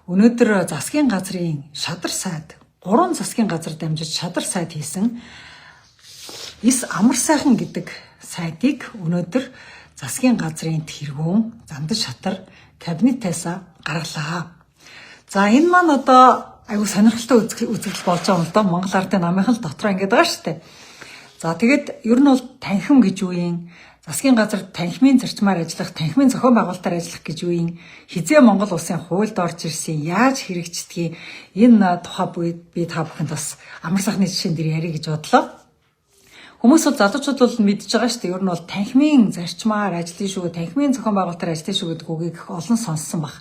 Өнөөдөр засгийн газрын шадар сайд 3 засгийн газар дамжиж шадар сайд хийсэн эс амар сайхан гэдэг сайдыг өнөөдөр засгийн газрын тэргүүн Зандаж шатар кабинетээс гаргалаа. За энэ маань одоо айгу сонирхолтой үзэгдэл болж байгаа юм л да. Монгол Ардын намынхан л дотроо ингэж байгаа шүү дээ. За тэгээд ер нь бол танхим гэж юу юм? Засгийн газар танхимын зарчмаар ажиллах, танхимын зохион байгуулалтаар ажиллах гэж юу юм? Хизээ Монгол улсын хуульд орж ирсэн, яаж хэрэгждгийг энэ тухай би та бүхэнд бас амар сайхны жишээн дээр ярих гэж бодлоо. Хүмүүс бол залуучууд бол мэдж байгаа шүү дээ. Ер нь бол танхимын зарчмаар ажиллана шүү, танхимын зохион байгуулалтаар ажиллана шүү гэдэг үгийг олон сонссон баг.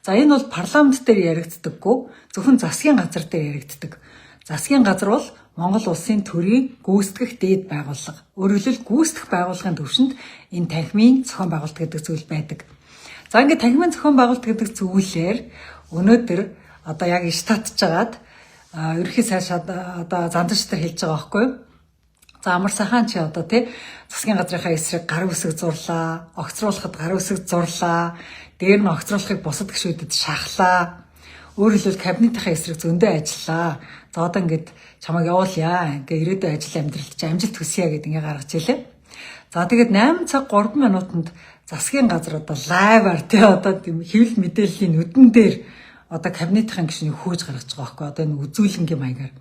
За энэ бол парламент дээр яригддаггүй, зөвхөн засгийн газар дээр яригддаг. Засгийн газар бол Монгол улсын төрийн гүйцэтгэх дээд байгууллага. Өөрөөр хэлбэл гүйцэтгэх байгууллагын төвшөнд энэ танхимын зохион байгуулалт гэдэг зүйл байдаг. За ингээд танхимын зохион байгуулалт гэдэг зүйлээр өнөөдөр одоо яг штатж жагаад ерөнхий сайд одоо Зандаж шатар хэлж байгаа байхгүй юу? За амар сайхан чи одоо тий засгийн газрынхаа эсрэг гар үсэг зурлаа, огцруулахад гар үсэг зурлаа, дээр нь огцруулахыг бусад гишүүдэд шахлаа. Өөрөөр хэлбэл кабинетийнхаа эсрэг зөндөө ажиллаа. За одоо ингээд чамайг явуулъя. Ингээ ирээдүйн ажил амьдралд чи амжилт хүсье гэдээ ингээ гаргаж илээ. За тэгээд 8 цаг 3 минутанд засгийн газар одоо лайваар тий одоо тийм хэвлэл мэдээллийн нүдэн дээр одоо кабинетийн гишүүнийг хөөж гаргаж байгаа байхгүй одоо энэ үзүүлэнгийн маягаар.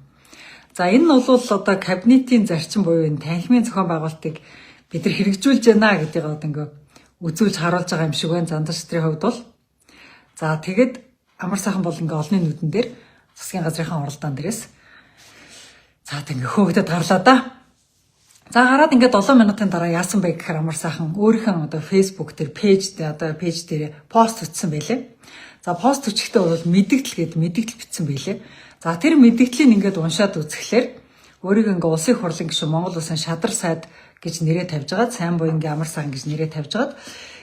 За энэ нь бол одоо кабинетийн зарчим буюу энэ танхимын зохион байгуулалтыг бид нар хэрэгжүүлж байна гэдгийг одоо ингээ үзүүлж харуулж байгаа юм шиг байна Зандаж шатрын хувьд бол. За тэгээд амар сайхан бол ингээ олонний нүдэн дээр засгийн газрынхаа оролдоон дээрээс за ингээ хөөгдөд гарлаа да. За гараад ингээ 7 минутын дараа яасан бэ гэхээр амар сайхан өөрийнхөө одоо Facebook дээр пэйж дээр пост өгсөн байлээ. За пост өчгтээ бол мэдгдэл гээд мэдгдэл бичсэн байлээ. За тэр мэдгдлийг ингээд уншаад үзэхлээр өөрийг ингээ улсын хурлын гишүүн Монгол улсын шадар сайд гэж нэрээ тавьж агаад сайн буян ингээ амар сайхан гэж нэрээ тавьж агаад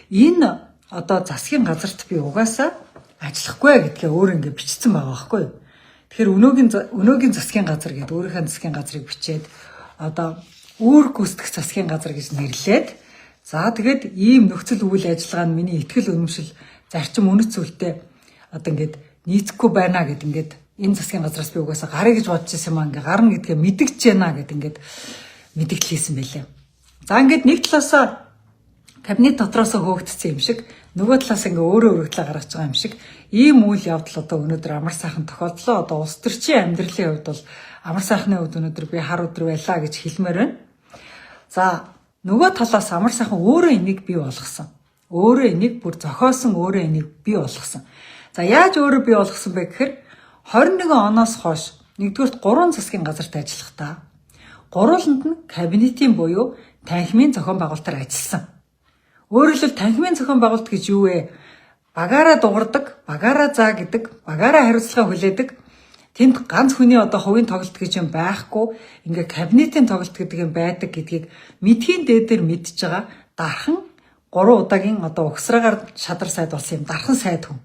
энэ одоо засгийн газарт би угаасаа ажиллахгүй гэдгээ өөр ингээ бичсэн байгаа байхгүй юу. Тэгэхээр өнөөгийн засгийн газар гэдэг өөрийнхөө засгийн газрыг бичээд одоо өөр гүйцэтгэх засгийн газар гэж нэрлээд за тэгээд ийм нөхцөл үйл ажиллагаа нь миний ихтгэл үнэмшил зарчим үнэт зүйлтэй одоо ингээд нийцэхгүй байна гэд ингээд энэ засгийн газраас би угаасаа гарыг гэж бодож байсан юм аа ингээ гарна гэдгээ мэдгэж байна гэд ингээд мэдгэл хийсэн байлээ. За ингээд нэг талаасаа кабинет дотроос хөөгдсөн юм шиг нөгөө талаас ингээ өөрөө өргөдлөө гаргаж байгаа юм шиг ийм үйл явдал одоо өнөөдөр амар сайхан тохиолдлоо. Одоо улс төрчийн амьдралын хувьд бол амар сайхны хувьд өнөөдөр би хар өдөр байлаа гэж хэлмээр байна. За нөгөө талаас амар сайхан өөрөө энийг бий болгосон. Өөрөө энийг бүр зохиосон, өөрөө энийг бий болгосон. За яаж өөрөө бий болгосон бэ гэхээр 21 оноос хойш нэгдүгürt 3 засгийн газарт ажиллахдаа гурвууланд нь кабинетийн буюу танхимын зохион байгуулалтаар ажилласан. Өөрөөр хэлбэл танхимын зохион байгуулалт гэж юу вэ? Багаараа дуурдаг, багаараа заа гэдэг, багаараа хариуцлага хүлээдэг. Тэнд ганц хүний одоо хувийн тоглолт гэж юм байхгүй. Ингээ кабинетийн тоглолт гэдэг юм байдаг гэдгийг мэдхийн дээдээр мэдж байгаа дархан 3 удаагийн одоо угсраагаар шадар сайд болсон юм дархан сайд хүн.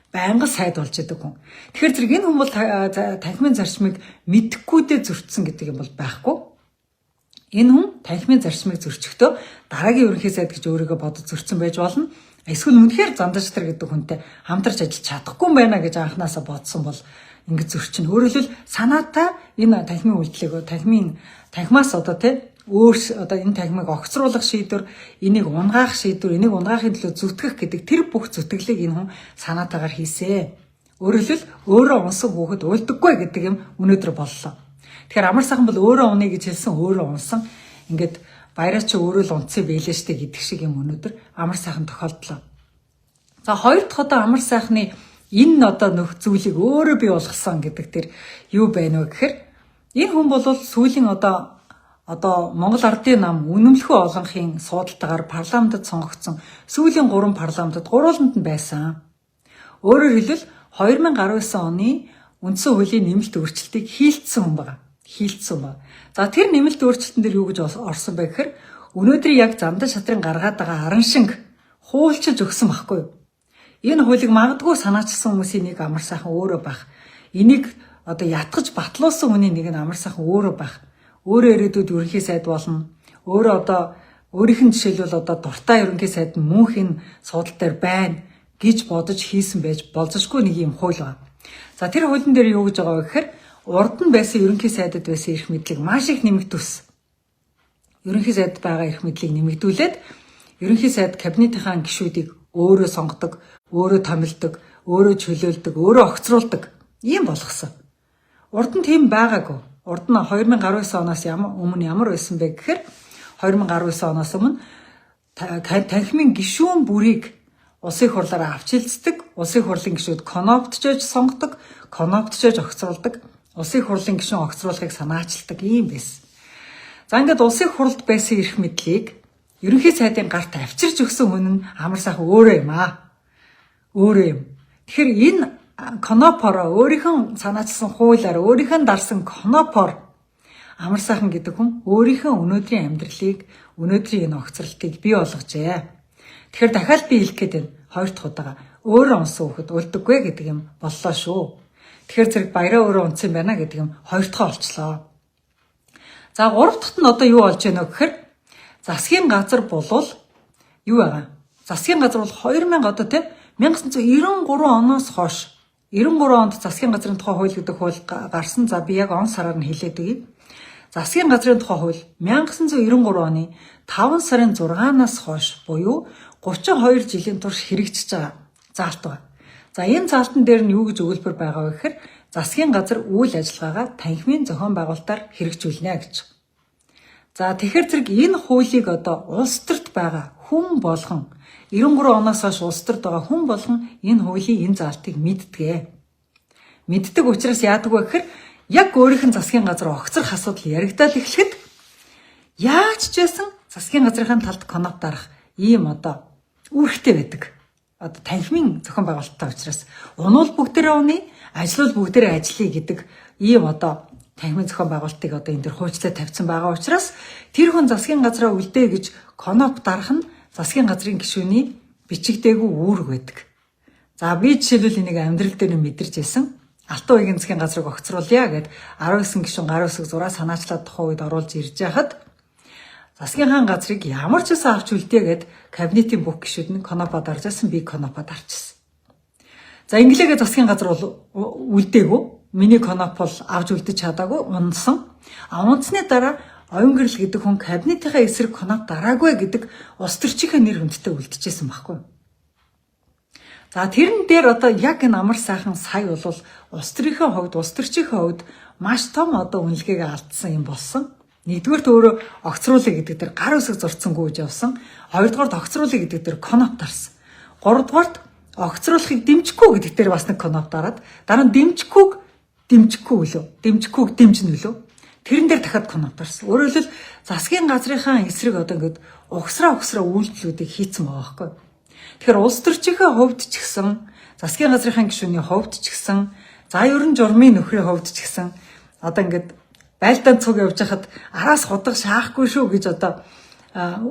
Байнга сайд болж идэг хүн. Тэгэхээр зэрэг энэ хүн бол танхимын зарчмыг мэдэхгүйдээ зөрчсөн гэдэг юм бол байхгүй. Энэ хүн танхимын зарчмыг зөрчихдөө дараагийн ерөнхий сайд гэж өөрийгөө бодож зөрчсөн байж болно. Эсвэл үнэхээр Зандаж шатар гэдэг хүнтэй хамтарч ажиллаж чадахгүй юм байна гэж анханасаа бодсон бол ингэж зөрчин. Өөрөөр хэлбэл санаатаа энэ танхимын үйлдэлийг танхимаас одоо тий одоо энэ танхимыг огцруулах шийдвэр, энийг унгаах шийдвэр, энийг унгаахын төлөө зүтгэх гэдэг тэр бүх зүтгэлийг энэ хүн санаатаагаар хийсэ. Өөрөөр хэлбэл өөрөө унсан хүүхэд уйлдаггүй гэдэг юм өнөөдөр боллоо. Тэгэхээр амар сайхан бол өөрөө унъя гэж хэлсэн өөрөө унсан. Ингээд баяраа чи өөрөө л унцсан байлээ штэ гэдэг шиг юм өнөөдөр амар сайхан тохиолдлоо. За хоёр дахь одоо амар сайхны энэ одоо нөх зүйлийг өөрөө бий болгосон гэдэг тэр юу байна вэ гэхээр энэ хүн бол сүүлийн одоо Монгол Ардын нам үнэмлэхүй олонхын суудалтаагаар парламентод сонгогдсон сүүлийн 3 парламентод гурвууланд нь байсан. Өөрөөр хэлбэл 2019 оны үндсэн хуулийн нэмэлт өөрчлөлтийг хийлцсэн хүн байна. За тэр нэмэлт өөрчлөлтөн дээр юу гэж орсон бэ гэхээр өнөөдрийг яг Зандаж шатрын гаргаад байгаа аран шинг хуулчилж өгсөн байхгүй юу? Энэ хуулийг магадгүй санаачилсан хүмүүсийн нэг амар сайхан өөрөө байх. Энийг одоо ятгаж батлуулсан хүний нэг нь амар сайхан өөрөө байх. Өөрөө ирээдүйд ерөнхий сайд болно. Өөрөө одоо өөрийнх нь жишээлбэл одоо дуртай ерөнхий сайд нь мөнхийн суудал дээр байна гэж бодож хийсэн байж болзошгүй нэг юм хууль байна. За тэр хуулийн дээр юу гэж байгаа вэ гэхээр урд нь байсан ерөнхий сайдад байсан эрх мэдлийг маш их нэмэгдүүлсэн. Ерөнхий сайдд байгаа эрх мэдлийг нэмэгдүүлээд ерөнхий сайд кабинетынхаа гишүүдийг өөрөө сонгодог, өөрөө томилдог, өөрөө чөлөөлдөг, өөрөө огцруулдаг ийм болгосон. Урд нь тийм байгаагүй. Урд нь 2019 оноос өмнө ямар байсан бэ гэхээр 2019 оноос өмнө танхимын гишүүн бүрийг улсын хурлаараа авч хэлцдэг, улсын хурлын гишүүд коноптчож сонгодог, коноптчож огцруулдаг, улсын хурлын гишүүн огцруулахыг санаачилдаг ийм байсан. За ингээд улсын хуралд байсан эрх мэдлийг ерөнхий сайдын гарт авчирч өгсөн хүн нь амар сайхан өөрөө юм аа. Өөрөө юм. Тэгэхээр энэ конопоро өөрийнхөө санаачилсан хуулиар өөрийнхөө дарсан конопор амар сайхан гэдэг хүн өөрийнхөө өнөөдрийн амьдралыг, өнөөдрийн энэ огцролтыг бий болгожээ. Тэгэхээр дахиад би хэлэх гээд байна. Хоёр дахь удаага өөрөө унсан хүүхэд үлдэггүй гэдэг юм боллоо шүү. Тэгэхээр зэрэг баяраа өөрөө унсан юм байна гэдэг юм хоёр дахь олчлоо. За гурав дахьт нь одоо юу болж байна вэ гэхээр засгийн газар болвол юу байгаа? Засгийн газар бол 2000 одоо тийм 1993 оноос хойш 93 онд засгийн газрын тухай хууль гэдэг хууль гарсан. За би яг он сараар нь хэлээд өгье. Засгийн газрын тухай хууль 1993 оны 5 сарын 6-наас хойш буюу 32 жилийн турш хэрэгжиж байгаа заалт байна. За энэ заалтан дээр нь юу гэж өгүүлбэр байгаа вэ гэхээр засгийн газар үйл ажиллагаагаа танхимын зохион байгуулалтаар хэрэгжүүлнэ гэж. За тэгэхээр зэрэг энэ хуулийг одоо улс төрт байгаа хүн болгон 93 оноос хойш улс төрт байгаа хүн болгон энэ хуулийн энэ заалтыг мэддэг. Мэддэг учраас яадаг вэ гэхээр яг өөрийнх нь засгийн газар огцрох асуудал яригдаад эхлэхэд яаж ч байсан засгийн газрын талд конопт дарах ийм одоо үүрэгтэй байдаг. Одоо танхимын зохион байгуулалттай учраас унуул бүгдээрээ уны, ажиллавал бүгдээрээ ажиллая гэдэг ийм одоо танхимын зохион байгуулалтыг одоо энэ төр хуульчлаад тавьсан байгаа учраас тэр хүн засгийн газраа үлдээ гэж конопт дарах нь засгийн газрын гишүүний бичигдээгүй үүрэг байдаг. За би жишээлбэл энийг амьдрал дээр мэдэрч байсан. Алтан уугийн засгийн газрыг огцруулъя гэд 19 гишүүн гар үсэг зураа санаачлаад тухайн үед оруулж ирж яхад засгийн хаан газрыг ямар ч байсан авч үлдээ гэд кабинетийн бүх гишүүд нь конопо даржсэн, би конопо дарчихсан. За инглигээ засгийн газар бол үлдээгүй. Миний конопол авч үлдэж чадаагүй, унсан. Унсны дараа оюун гэрэл гэдэг хүн кабинетийнхаа эсрэг коноп дараагүй гэдэг улс төрчийнхээ нэр хүндтэй үлдэжсэн байхгүй. За тэрэн дээр одоо яг энэ амар сайхан сая бол улс төрийнхээ хувьд, улс төрчийнхээ хувьд маш том одоо үнэлгээгээ алдсан юм болсон. Нэгдүгээрт өөрөө огцруулъя гэдэг дээр гар үсэг зурцсангүй гэж явсан. Хоёрдугаарт огцруулъя гэдэг дээр коноп дарсан. Гуравдугаарт огцруулахыг дэмжихгүй гэдэг дээр бас нэг коноп дараад дараа нь дэмжихгүй дэмжнэ үлээ. Тэрэн дээр дахиад коноп дарсан. Өөрөөр хэлбэл засгийн газрынхаа эсрэг одоо ингээд угсраа үйлдэлүүдийг хийцэн байгаа байхгүй. Тэгэхээр улс төрчийнхээ хувьд ч гэсэн, засгийн газрынхаа гишүүний хувьд ч гэсэн, за ерөн журмын нөхрийн хувьд ч гэсэн одоо ингээд байлдаан цуг явж хахад араас худаг шаахгүй шүү гэж одоо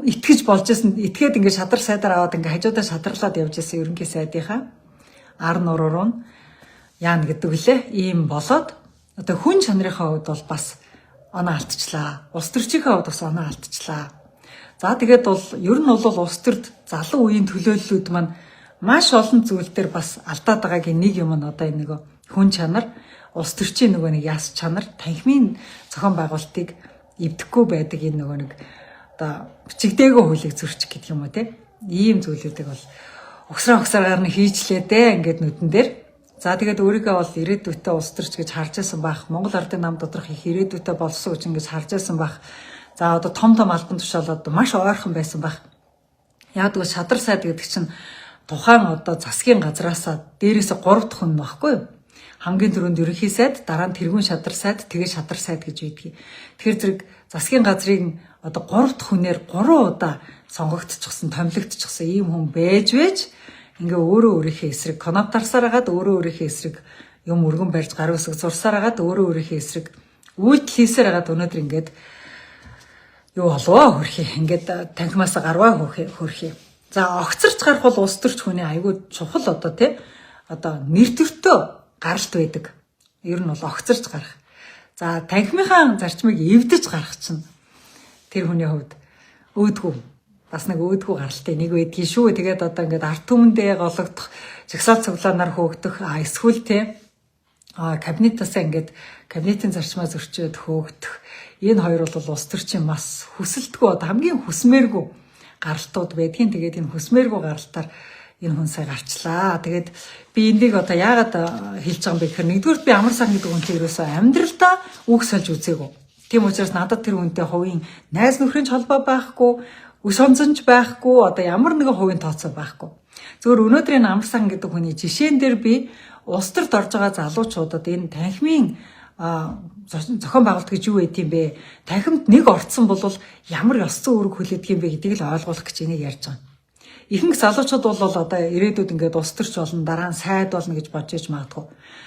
итгэж болж байсан. Итгээд ингээд шадар сайдаар аваад ингээд хажуудаа шадарлаад явж байсан ерөнхий сайдынхаа ар нуруу нь яана гэдэг үлээ. Ийм болоод одоо хүн чанарынхаа хувьд бол бас оноо алдчихлаа. Улс төрчийнхээ хувьд бас оноо алдчихлаа. За тэгээд бол ер нь бол улс төрд залуу үеийн төлөөллүүд маань маш олон зүйл дээр бас алдаад байгаагийн нэг юм нь одоо энэ нэг хүн чанар, улс төрчийн нөгөө нэг яс чанар, танхимын зохион байгуулалтыг эвдэхгүй байдаг энэ нөгөө нэг одоо бичигдээгүй хуулийг зөрчих гэдэг юм уу те. Ийм зүйлүүдийг бол угсраагаар нь хийжлээ дээ ингээд нүдэн дээр. За тэгээд өөрийгөө бол ирээдүйтэй улс төрч гэж харж байсан байх. Монгол Ардын нам доторх их ирээдүйтэй болсон гэж ингэж харж байсан байх. За одоо том албан тушаалууд маш ойрхон байсан байх. Яг л шадар сайд гэдэг чинь тухайн одоо засгийн газраасаа дээрээсээ 3 дахь хүн байхгүй юу? Хамгийн түрүүнд ерөнхий сайд, дараа нь тэргүүн шадар сайд, тэгээд шадар сайд гэж үйдэг. Тэгэхээр зэрэг засгийн газрын одоо 3 дахь хүнээр 3 удаа сонгогдчихсан, томилогдчихсан ийм хүн байж ингээ өөрийнхөө эсрэг коноп дарсаар хагаад өөрийнхөө эсрэг юм өргөн барьж гар үсэг зурсаар хагаад өөрийнхөө эсрэг үйлдэл хийсээр хагаад өнөөдөр ингээд юу болов хөрхий ингээд танхимаас гарваа хөрхий. За огцорч гарах бол улс төрч хүний айгүй чухал одоо тий одоо нэр төртөө гаралт байдаг. Ер нь бол огцорч гарах. За танхимынхаа зарчмыг эвдэж гарах чинь тэр хүний хувьд өөдгөө бас нэг өөдгөө гаралтай нэг байдгийн шүү. Тэгээд одоо ингээд арт түмэндээ гологдох, жагсаал цуглаанаар хөөгдөх, эсвэл те кабинетаасаа ингээд кабинетын зарчмаа зөрчөөд хөөгдөх. Энэ хоёр бол улс төрчин бас хүсэлтгүй одоо хамгийн хүсмээргүй гаралтууд байдгийн. Тэгээд энэ хүсмээргүй гаралтаар энэ хүн сая гарчлаа. Тэгээд би энийг одоо яагаад хэлж байгаа юм бэ гэхээр нэгдүгээр би амар сан гэдэг үнтэй ерөөсөө амьдралдаа үг сольж үзээгүй. Тийм учраас надад тэр үнтэй хувийн найз нөхрийн холбоо байхгүй, үс онцонж байхгүй, одоо ямар нэгэн хувийн тооцоо байхгүй. Зөвхөн өнөөдрийн амар сан гэдэг хүний жишээн дээр би улс төрд орж байгаа залуучуудад энэ танхимын зохион байгуулалт гэж юу байд юм бэ? Танхимд нэг орцсон бол ямар ёс зүйн үүрэг хүлээдэг юм бэ гэдгийг л ойлгуулах гэж энийг ярьж байгаа. Ихэнх залуучууд бол одоо ирээдүйд ингээд улс төрч болно, дараа нь сайд болно гэж бодож иж магадгүй.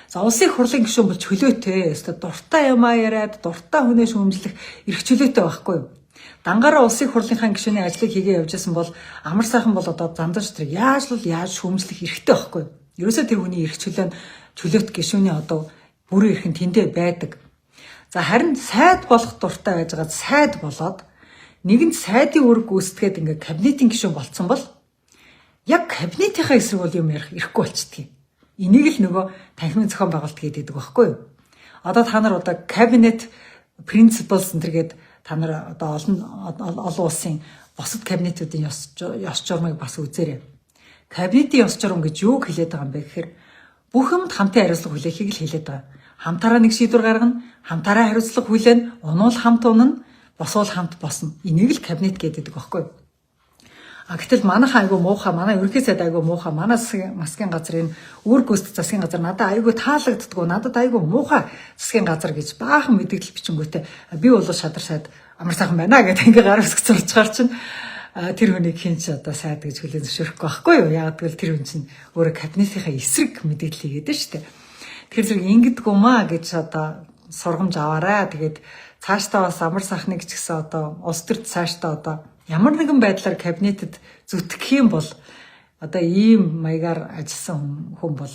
За улсын хурлын гишүүн болж хөлөөтэй, өөртөө дуртай юмаа яриад, дуртай хүнээ шүүмжлэх эрх чөлөөтэй байхгүй юу? Дангаараа улсын хурлынхаа гишүүний ажлыг хийгээ явж байсан бол амар сайхан бол одоо замдаж тэр яаж шүүмжлэх эрхтэй байхгүй юу? Ерөөсөө тэр хүний эрх чөлөөт гишүүний одоо бүрэн эрх нь тэндээ байдаг. За харин сайд болох дуртай байж байгаа сайд болоод нэгэнд сайдын үүрэг гүйцэтгээд ингээд кабинетын гишүүн болцсон бол яг кабинетийнхаа эсрэг бол юм ярих ирэхгүй болчихдээ. Энийг л нөгөө танхимын зохион байгуулалт гэдэг байхгүй юу? Одоо та нар одоо кабинет principles энтергээд та нар одоо олон улсын бусад кабинетуудын ёс журмыг бас үзээрэй. Кабинетын ёс журам гэж юу хэлээд байгаа юм бэ гэхээр бүх юмд хамтын хариуцлага хүлээхийг л хэлээд байгаа. Хамтаараа нэг шийдвэр гаргана, хамтаараа хариуцлага хүлээнэ, унуул хамт унана, босвол хамт босно. Энийг л кабинет гэдэг байхгүй юу? Гэтэл манайхаа айгу муухай, манай ерөнхий сайд айгу муухай, манай засгийн газрын үүрэг гүйцэтгэх засгийн газар надад айгу таалагддаггүй, надад айгу муухай засгийн газар гэж баахан мэдээлэл бичингүүтээ би бол шадар сайд амар сайхан байна гэдэг ингээ гар үсгэж сурчгаар чинь тэр хүнийг хинч одоо сайд гэж хүлээн зөвшөөрөхгүй байхгүй юу? Яг гэвэл тэр хүн чинь өөрөө кабинетийнхаа эсрэг мэдээлэл хийгээд шүү дээ. Тэгэхээр зэрэг ингэдэггүй маа гэж одоо сургамж аваарай. Тэгээд цаашдаа бас амар сайхныг ч гэсэн одоо улс төрд цаашдаа одоо ямар нэгэн байдлаар кабинетэд зүтгэх юм бол одоо ийм маягаар ажилласан хүн бол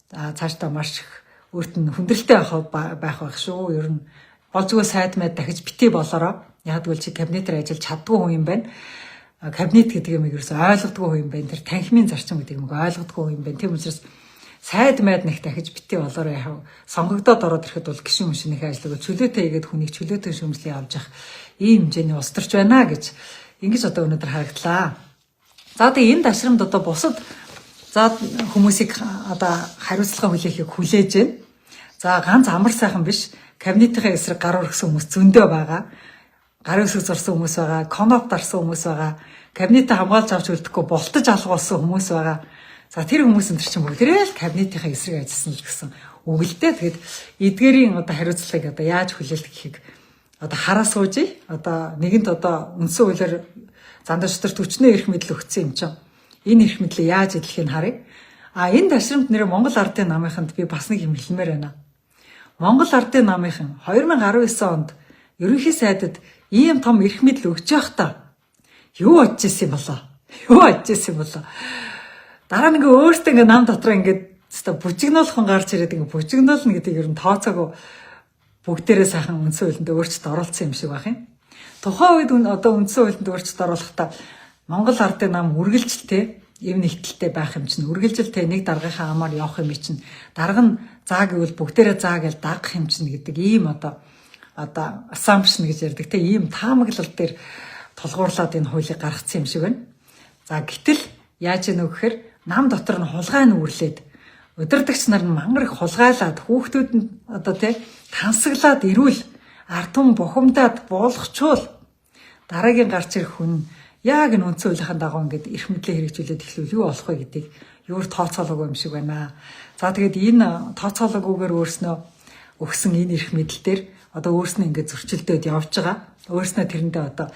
цаашдаа маш их өөрт нь хүндрэлтэй байх шүү. Ер нь болзгүй сайд мэд дахиж битий болоороо. Яг гэвэл чи кабинетээр ажиллаж чаддгүй хүн юм байна. Кабинет гэдэг юм ерөөсөй ойлгодгүй хүн юм байна. Тэр танхимын зарчим гэдэг юм ойлгодгүй хүн юм байна. Тийм учраас сайд мэд нэг дахиж битий болоороо яав. Сонгогдоод ороод ирэхэд бол гишүүн хүнийхээ ажлыг чөлөөтэй хийгээд хүнийг чөлөөтэй шүүмжлэн авч явах ийм хэмжээний улс төрч байна гэж ингэж одоо өнөөдөр харагдлаа. За тэгээ энэ дашрамд одоо бусад за хүмүүсийг одоо хариуцлага хүлээхийг хүлээж байна. За ганц амар сайхан биш, кабинетийнхаа эсрэг гар өргсөн хүмүүс зөндөө байгаа. Гар өсөг зурсан хүмүүс байгаа, коноп дарсан хүмүүс байгаа, кабинетээ хамгаалж авч үлдэхгүй болтож алгуулсан хүмүүс байгаа. За тэр хүмүүс энэ чинь бүгдээ л кабинетийнхаа эсрэг ажилласан л гэсэн үг л дээ. Тэгэд эдгээрийн одоо хариуцлагыг одоо яаж хүлээлт гэхийг одоо хараа суужий. Одоо нэгэнт одоо үндсэн хуулиар зандаж дотор төчнөө эрх мэдэл өгсөн юм чинь. Энэ эрх мэдлийг яаж эдлэхийг харъя. Энэ ташрамт нэр Монгол Ардын намынханд би бас нэг юм хэлмээр байна. Монгол Ардын намынхан 2019 онд ерөнхий сайдад ийм том эрх мэдэл өгч явахдаа юу бодож ирсэн болоо? Юу бодож ирсэн болоо? Дараа нь ингээ өөртөө ингээ нам дотор ингээ бүжигнуулхан гарч ирээд ингээ бүжигнуулна гэдэг ер нь тооцоогүй бүгдээрээ сайхан үндсэн хуулинд өөрчлөлт оруулсан юм шиг байх юм. Тухайн үед одоо үндсэн хуулинд өөрчлөлт оруулахдаа Монгол Ардын нам үргэлжлэлтэй эв нэгтэлтэй байх юм чинь үргэлжлэлтэй нэг даргынхаа амаар явах юм чинь дарга нь заа гэвэл бүгдээрээ заа гэж дагах юм чинь гэдэг ийм одоо assumption гэж ярьдаг те ийм таамаглал дээр тулгуурлаад энэ хуулийг гаргацсан юм шиг байна. За гэтэл яаж ийнө гэхээр нам дотор нь хулгай нь үрлээд удирдагч нар нь мангар их хулгайлаад хүүхдүүд нь одоо те тансаглаад ирүүл ард түмэн бухимдаад буулгачвал дараагийн гарч ирэх хүн яг энэ үндсэн хуулийнхаа дагуу ингээд эрх мэдлээ хэрэгжүүлээд эхлүүл юу болох вэ гэдгийг юур тооцоолоогүй юм шиг байна. За тэгээд энэ тооцоолоогүйгээр өөрснөө өгсөн энэ эрх мэдэл дээр одоо өөрснөө ингээд зөрчилдөөд явж байгаа. Өөрснөө тэрэндээ одоо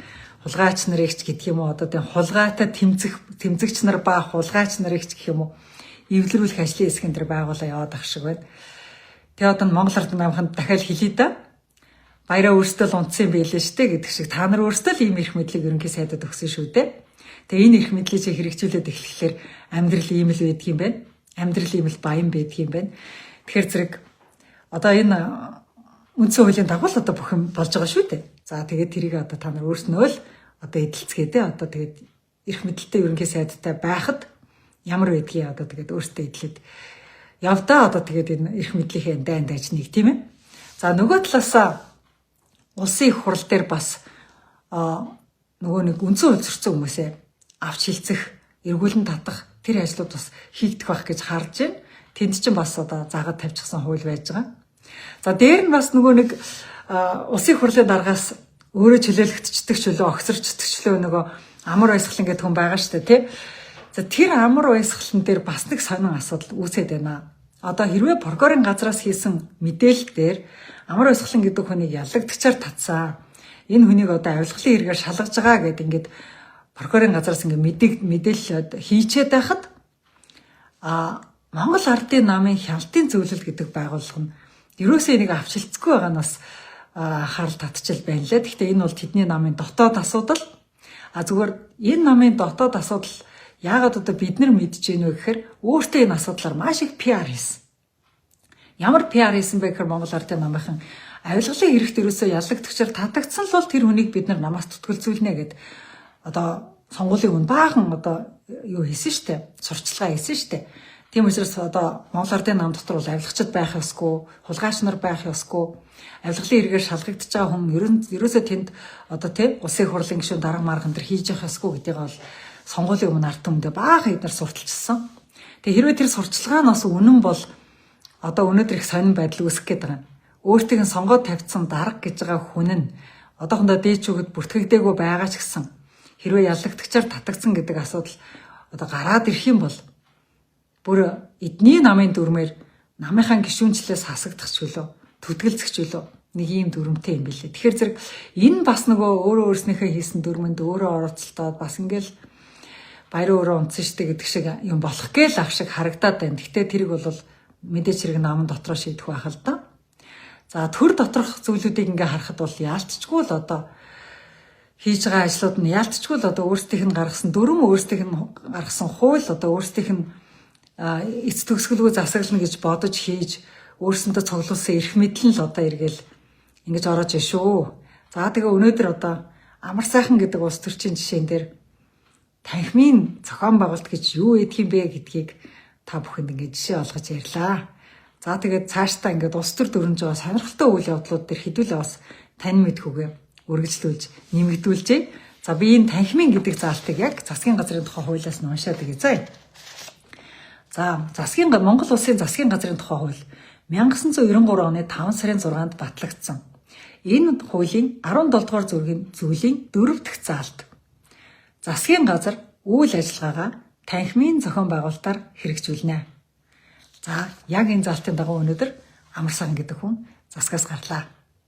хулгайч нарыг ч гэдэг юм уу одоо тийм хулгайтай тэмцэгч нар ба хулгайч нарыг ч гэх юм уу эвлэрүүлэх ажлын хэсгэн дээр байгуулаа яваад ах шиг байна. Тэгээ одоо Монгол Ардын намханд дахиад хэлье да. Баяраа өөрсдөө л унтсан юм байлээ штэ гэдэг шиг та нар өөрсдөө л ийм эрх мэдлийг ерөнхий сайдад өгсөн шүү дээ. Тэгээ энэ эрх мэдлийг чи хэрэгжүүлээд эхлэхээр амьдрал ийм л байдаг юм байна. Амьдрал ийм л баян байдаг юм байна. Тэгэхээр зэрэг одоо энэ үндсэн хуулийн дагуу л одоо бүх юм болж байгаа шүү дээ. За тэгээд тэрийг одоо та нар өөрснөө л одоо эдэлцгээ те одоо тэгээд эрх мэдэлтэй ерөнхий сайдтай байхад ямар байдгийг одоо тэгээд өөртөө эдлээд явдаа одоо тэгээд энэ эрх мэдлийнхээ дайнд ажныг тийм ээ. За нөгөө талаасаа улсын их хурал дээр бас нөгөө нэг үндсэн үйлчилсэн хүмүүсээ авч хилцэх, эргүүлэн татах тэр ажлууд бас хийгдэх байх гэж харж байна. Тэнд чинь бас одоо загад тавьчихсан хууль байж байгаа. За дээр нь бас нөгөө нэг улсын хурлын даргаас өөрөө чөлөөлөгдчихдөг чөлөө огцорчдөг чөлөө нөгөө амар баясгалан гэдэг хүн байгаа шүү дээ тий. За тэр амар баясгалан дээр бас нэг сонин асуудал үүсээд байна. Одоо хэрвээ прокурорын газраас хийсэн мэдээлэл дээр амар баясгалан гэдэг хүнийг ялагдагчаар татсан. Энэ хүнийг одоо авилгалын хэрэгээр шалгаж байгаа гэдэг ингээд прокурорын газраас ингээд мэдээлэл хийчээд байхад Монгол Ардын намын хяналтын зөвлөл гэдэг байгууллага нь ерөөсөө энийг авчилцгүй байгаа нь бас харал татчил байна лээ. Гэхдээ энэ бол тэдний намын дотоод асуудал. Зүгээр энэ намын дотоод асуудал яагаад одоо бид нар мэдж гэнэ вэ гэхээр өөртөө энэ асуудлаар маш их PR хийсэн. Ямар PR хийсэн бэ гэхээр Монгол Ардын намынхан авилгалын хэрэгт ерөөсөө ялагдагчаар татагдсан л бол тэр хүнийг бид нар намаас түтгэлзүүлнэ гэд одоо сонгуулийн үн баахан одоо юу хийсэн штэ, сурчлагаа хийсэн штэ. Тийм учраас одоо Монгол Ардын нам дотор бол авилгачд байх ёсгүй, хулгайч нар байх ёсгүй, авилгалын хэрэгээр шалгагдж байгаа хүн ерөөсөө тэнд одоо тий улсын хурлын гишүүн дарга марган дээр хийж явах ёсгүй гэдгийг бол сонгуулийн өмнө ард түмэндээ баахан эдгээр сурталчилсан. Тэгээ хэрвээ тэр сурчлагаа нь бас үнэн бол одоо өнөөдөр их сонирн байдал үүсэх гээд байгаа юм. Өөртөө нь сонгоод тавьсан дарга гэж байгаа хүн нь одоохондоо дээд чүгэд бүртгэгдээгүй байгаа ч гэсэн хэрвээ ялагдагчаар татагдсан гэдэг асуудал одоо гараад ирэх юм бол бүр эдний намын дүрмээр намынхаа гишүүнчлээс хасагдах чөлөө, түтгэлзэх чөлөө нэг ийм дүрмтэй юм билээ. Тэгэхээр зэрэг энэ бас нөгөө өөрөө өөрснийхөө хийсэн дүрмэнд өөрөө оролцолтоод бас ингээл баярын өрөө унтсан штэ гэдэг шиг юм болох гээл ах шиг харагдаад байна. Гэхдээ тэрийг бол мэдээч хэрэг намын дотроо шийдэх байх л да. За төр доторх зүйлүүдийг ингээ харахад бол яалтчгүй л одоо хийж байгаа ажлууд нь яалтчгүй л одоо өөрсдийнх нь гаргасан дүрм, өөрсдийнх нь гаргасан хууль, одоо өөрсдийнх нь эц төгсгөлгүй засаглана гэж бодож хийж өөрсөндөө цуглуулсан эрх мэдэл нь л одоо эргээл ингэж орож ишүү. За тэгээ өнөөдөр одоо амар сайхан гэдэг улс төрчийн жишээн дээр танхимын зохион байгуулалт гэж юу ядг юм бэ гэдгийг та бүхэнд ингэж жишээ олгож ярьлаа. За тэгээд цаашдаа ингээд улс төр дөрөнж байгаа сонирхолтой үйл явдлууд дээр хэдүүлээ бас тань мэдхүүгээ үргэлжлүүлж нэмэгдүүлжээ. За би энэ танхимын гэдэг заалтыг яг засгийн газрын тухай хуулиас нь уншаад өгье заа. За Монгол улсын засгийн газрын тухай хууль 1993 оны 5 сарын 6-нд батлагдсан. Энэ хуулийн 17 дугаар зүйлийн 4 дахь заалт. Засгийн газар үйл ажиллагаагаа танхимын зохион байгуулалтаар хэрэгжүүлнэ. За яг энэ заалтын дагуу өнөөдөр Амар сайхан гэдэг хүн засгаас гарлаа.